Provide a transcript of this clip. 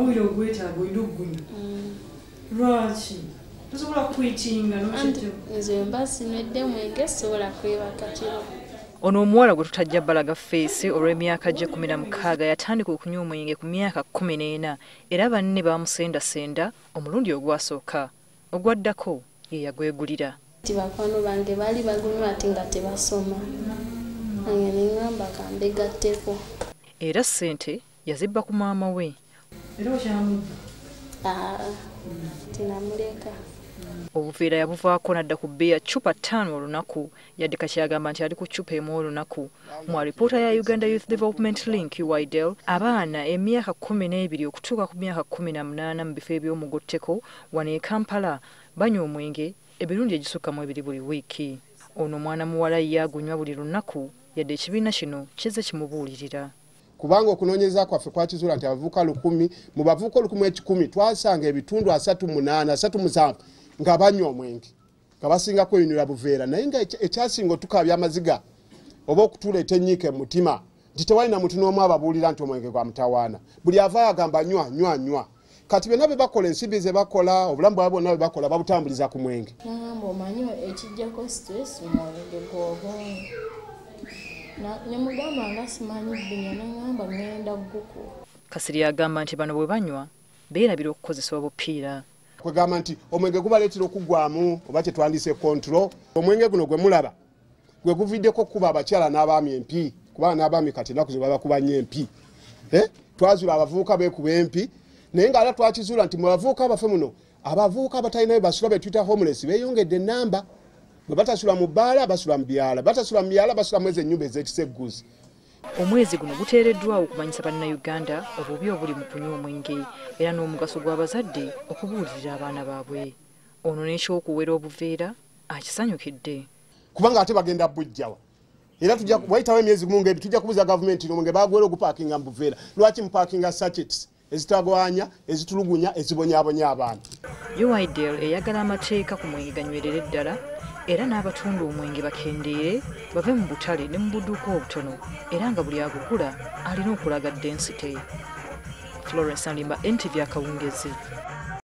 Oyo gwetaaga olina okugunywa. Lwaki? Tosobola kwitinga n'okityo. Nze mba sinwedde mwenge sobola kwebaka kiro. Ono omuwala gwe tutajja balaga ffeesi olw'emyaka gye 16 yatandika okunywa omwenge ku myaka 14 era banne bamusendasenda omulundi ogwasooka. Ogwaddako ye yagwegulira. Bakwano bange baali bagunywa ate nga tebasoma. Nange ne ngamba kambegatteko. Era ssente yazibba ku maama we. Era okyamudda? Tinamuleka. Obuveera yabuvaako n'adda ku bbeeya ccupa 5 olunaku yadde kakyagamba nti ali ku ccupa emu olunaku. Mu alipoota ya Uganda Youth Development Link UIDEL, abaana emyaka 12 okutuuka ku myaka 18 mu bifo eby'omugotteko wano e Kampala banywa omwenge ebirundi egisukka mu ebiri buli wiiki. Ono mwana muwala ye agunywa buli lunaku yadde ekibiina kino kizze kimubuulirira. Kubanga okunoonyeza kwaffe kwakizuula nti abavubuka 100 mu bavubuka 110 twasanga ebitundu 38-37 nga banywa omwenge nga basinga kweyunira buveera naye nga ekyasinga otukabya amaziga oba okutuleeta enyiike mu mutima nti tewalina muntu n'omu ababuulira nti omwenge gwa mutawaana buli avaayo agamba nywa kati byonna bye bakola ensimbi ze bakola obulamu bwabwe bwonna bwe bakola babutambuliza ku mwenge. Nagamba omanyi ekijjako stress omwenge gw'obwongo. Nemugamba nga simanyi bbinya nengamba ngenda gguku. Kasiri agamba nti bano bwe banywa beerabira okukozesa obupiira. Kwegamba nti omwenge gubaleetera okugwamu oba kye twandise control. Omwenge guno gwe mulaba gwe guviddeko kuba abakyala n'abaami empi kubanga n'abaami kati ennaku ze babakuba nnyo empi. Twazuula abavubuka beekuba empi naye ng'ala twakizuula nti mu bavubuka abaffe muno abavubuka abatalinayo basula be tuyita homeless beeyongedde ennamba. Bwe batasula mu bbaala basula mu byala, batasula mu byala basula mu ezo ennyumba ez'ekisa egguzi. Omwezi guno guteereddwawo okumanyisa bannayuganda obubi obuli mu kunywa omwenge era n'omugaso gw'abazadde okubuulirira abaana baabwe. Ono n'ekyokuwera obuveera akisanyukidde. Kubanga ate bagenda bujjawa. Era wayitawo emyezi gumu ng'ebi tujja kubuza gavumenti n'omwenge baagwera ogupaakinga mu buveera. Lwaki mupaakinga sachets ezitagwanya, ezitulugunya, ezibonyaabonya abaana. UIDEL eyagala amateeka ku mwenge ganywerere ddala era n'abatunda omwenge bakendeere bave mu butale ne mu budduuka obutono era nga buli agugula alina okulaga density. Florence Alimba, NTV Akawungezi.